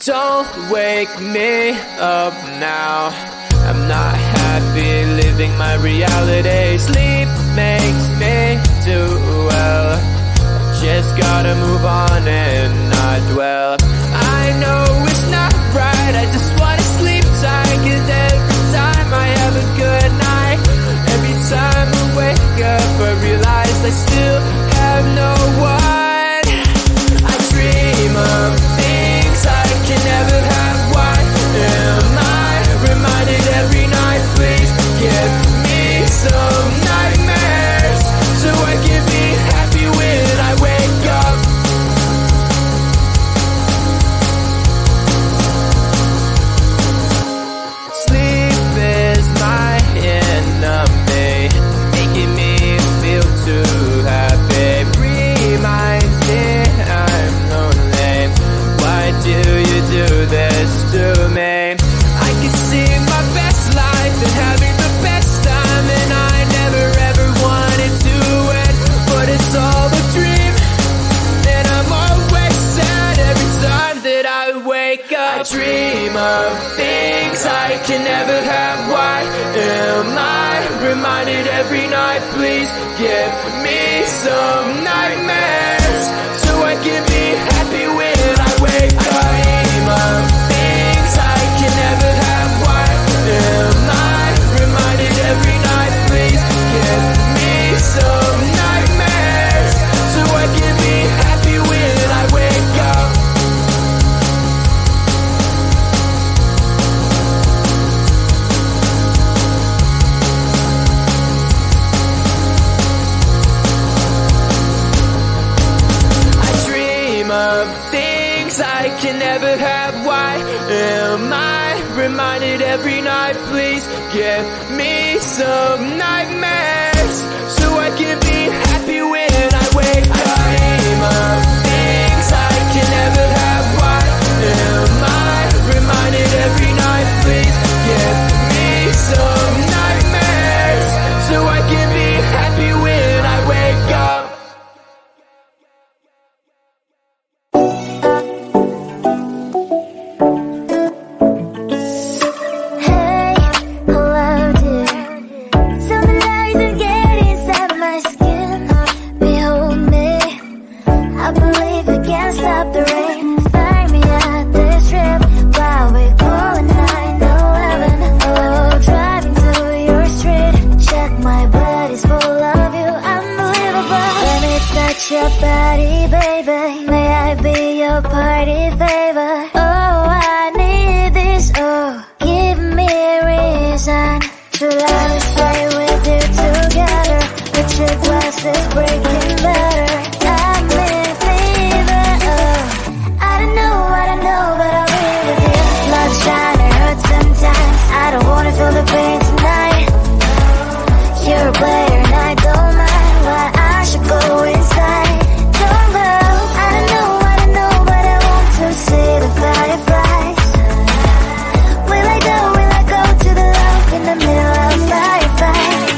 Don't wake me up now. I'm not happy living my reality. Sleep makes me do well. Just gotta move on and not dwell. I know it's not right, I just wanna sleep tight. 'Cause every time I have a good night, every time I wake up I realize I still have no one. I dream of things I can never have. Why am I reminded every night? Please give me some nightmares so I can be happy when I wake up. Sleep is my enemy, making me feel too happy. Reminds me I'm lonely. Why do you do this to me? I can see my best life and having the best time, and I never ever wanted to end, but it's all a dream, and I'm always sad every time that I wake up. I dream of things I can never have. Why am I reminded every night? Please give me some nightmares so I can be happy when I wake up. I dream of things I can never have. Why am I reminded every night? Please give me some nightmares so I can be happy when I wake up. I dream of things I can never have. Why am I reminded every night? Please give me some nightmares so I can be happy when I wake up. I dream of things I can never have. Why am I reminded every night? Please give me some nightmares so I can be happy when I wake up. Your body, baby, may I be your party favor? Oh, I need this, oh, give me a reason to let us stay with you together. With your glasses breaking better, I'm in fever, oh. I don't know, but I'll be with you. Love's trying to hurt sometimes, I don't wanna feel the pain tonight. You're a player and I don't mind, why I should go inside. Don't go, I don't know, but I want to see the fireflies. Will I go to the love in the middle of fireflies?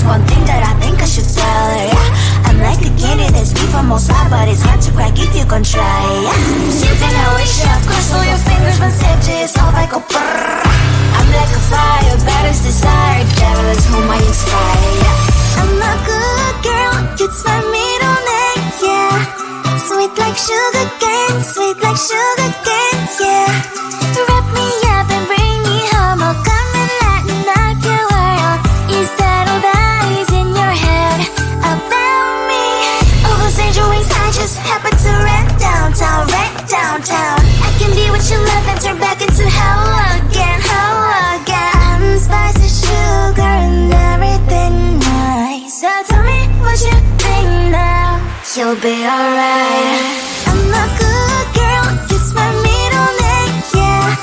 one thing that I think I should tell her, yeah. I'm like a candy that's sweet from outside, but it's hard to crack if you gon' try, yeah. Sipping I wish I cross all your fingers when edges off, I go brrrr. I'm like a fire, bad as desire, devil is whom I inspire, yeah. I'm a good girl, it's my middle name, yeah. Sweet like sugar cane, sweet like sugar cane, yeah. Wrap me up and bring me home, I'll come and lighten up your world. Is that all that is in your head about me? All those angel wings I just happen to rent downtown, I can be what you love and turn back into hell again, spice and sugar and everything nice. So tell me what you think now, you'll be alright. I'm a good girl, it's my middle name, yeah.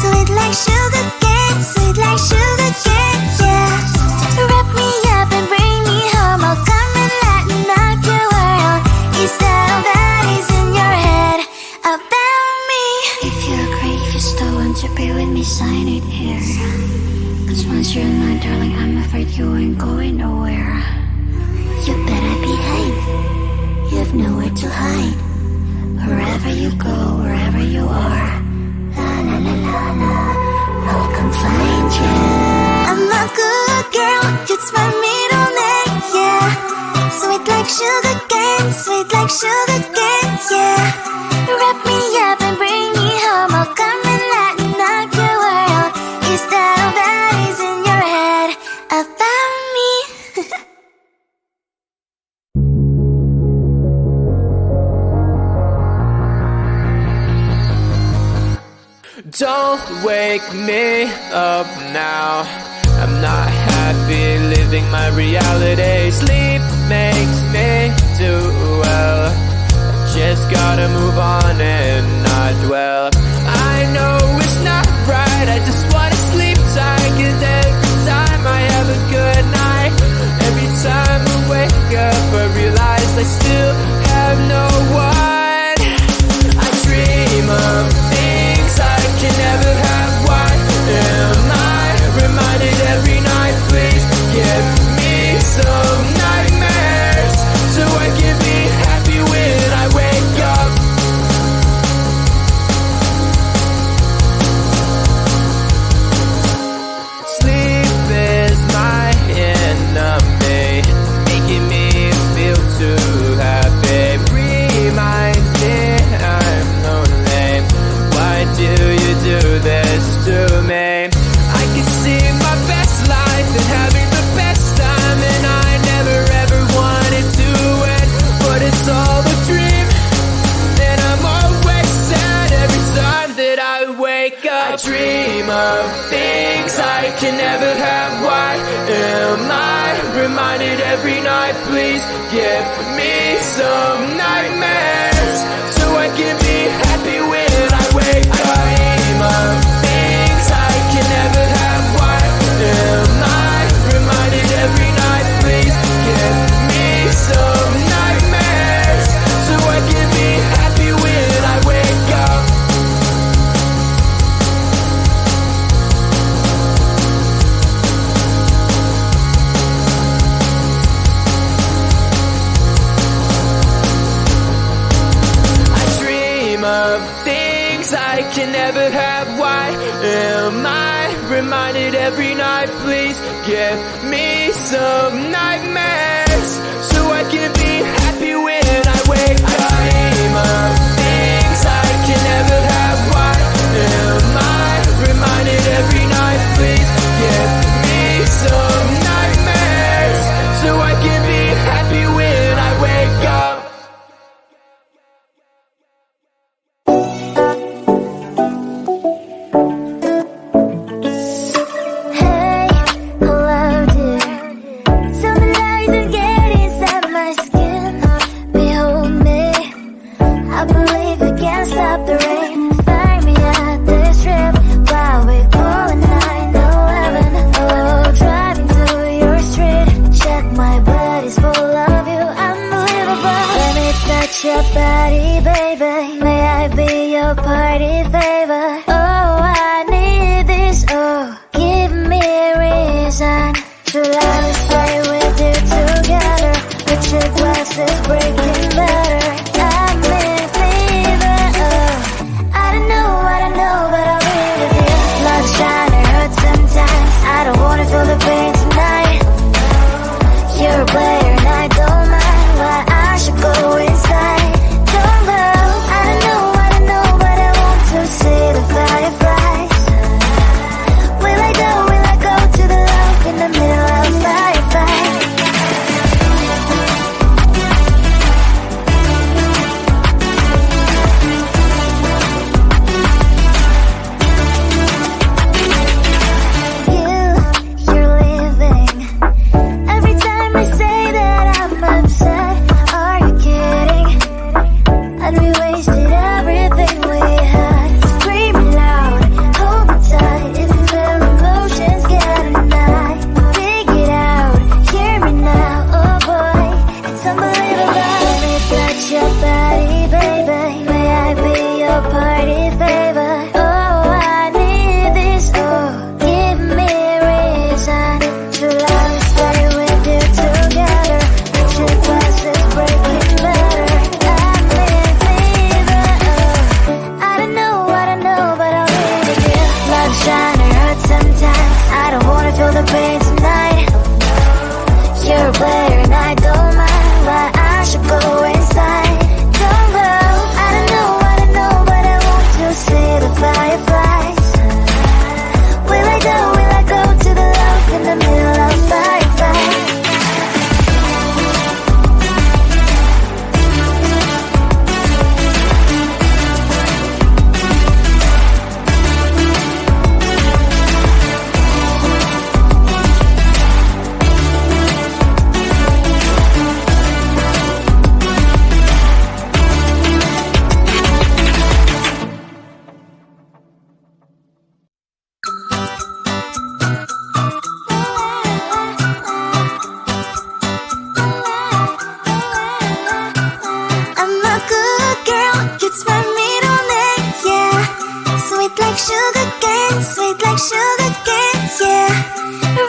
Sweet like sugar cane, sweet like sugar cane, yeah. Wrap me up and bring me home, I'll come and lighten up your world. Is that all that is in your head about me? If you're great, if you still want to be with me, sign it here. Cause once you're in line, darling, I'm afraid you ain't going nowhere. You better behave, you have nowhere to hide. Wherever you go, wherever you are, la la la la la, I'll come find you. I'm a good girl, it's my middle name, yeah. Sweet like sugar cane, sweet like sugar cane, yeah. Wrap me up and bring me home, I'll come and lighten up your world. Is that all that is in your head about me? Don't wake me up now, I'm not happy living my reality. Sleep makes me do well, I just gotta move on and not dwell. I know it's not right, I just wanna sleep tight. Cause every time I have a good night, every time I wake up I realize I still have no one. I dream of things I can never have. Why am I reminded every night? Please give me some nightmares so I can be happy when I wake up. Sleep is my enemy, making me feel too happy. Reminds me I'm lonely. Why do you do this to me? I can see my best life and having the best time, and I never ever wanted to end, but it's all a dream, and I'm always sad every time that I wake up. I dream of things I can never have. Why am I reminded every night? Please give me some nightmares so I can be happy when I wake up. I dream of things I can never have. Why am I reminded every night? Please give me some nightmares so I can be happy when I wake up. I dream of things I can never have. Why am I reminded every night? Please give me some nightmares so I can be happy when I wake up. I dream of things I can never have. Why am I reminded every night? Please give me some nightmares so I can be happy when I wake up. Hey, hello dear. Tell me lies and get inside my skin. glasses breaking better. I'm in fever. I don't know, but I'll be with you. Love's trying to hurt sometimes. I don't wanna feel the pain tonight. You're a player and I don't mind. Why I should go inside. Don't go. I don't know, but I want to see the fireflies. Will I go to the love in the middle of firefight? You're leaving. Every time I say that I'm upset, are you kidding? And we wasted everything we had. Screaming loud, hold me tight. If you feel emotions getting high, dig it out, hear me now. Oh boy, it's unbelievable. Let me touch your body, baby. May I be your party favor? Oh, I need this. Oh, give me reason to love, stay with you together. Your glasses breaking better. I'm in fever. I don't know, but I'll be with you. Love's trying to hurt sometimes. I don't wanna feel the pain tonight. You're a player and I don't mind. Why I should go inside. Don't go. I don't know, but I want to see the fireflies. Will I go to the love in the middle of firefight? I'm a good girl, it's my middle name, yeah. Sweet like sugar cane, yeah.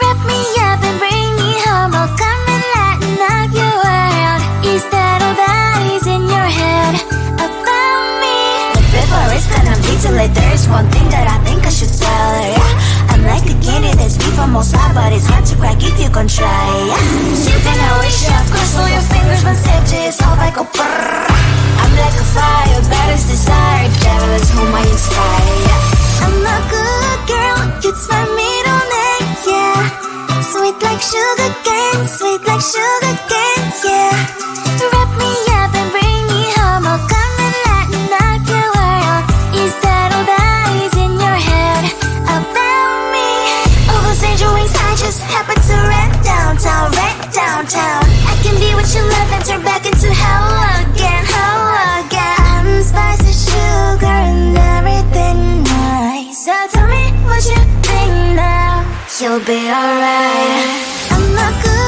Wrap me up and bring me home, I'll come and lighten up your world. Is that all that is in your head about me? But before it's gonna be too late, there's one thing that I think I should tell her, yeah. I'm like the candy that's sweet from most high, but it's hard to crack if you can try, yeah. Shooting a wish, of course, all your fingers when safety is off, I go brrrr. I'm like a fire, baddest desire, devil is whom I inspire, yeah. I'm a good girl, it's my middle name, yeah. Sweet like sugar cane, yeah. Wrap me up and bring me home, I'll come and lighten up your world. Is that all that is in your head about me? All those angel wings I just happen to rent downtown. I can be what you love and turn back into hell again. I'm spicy sugar and everything nice. So tell me what you think now. You'll be alright. I'm not good.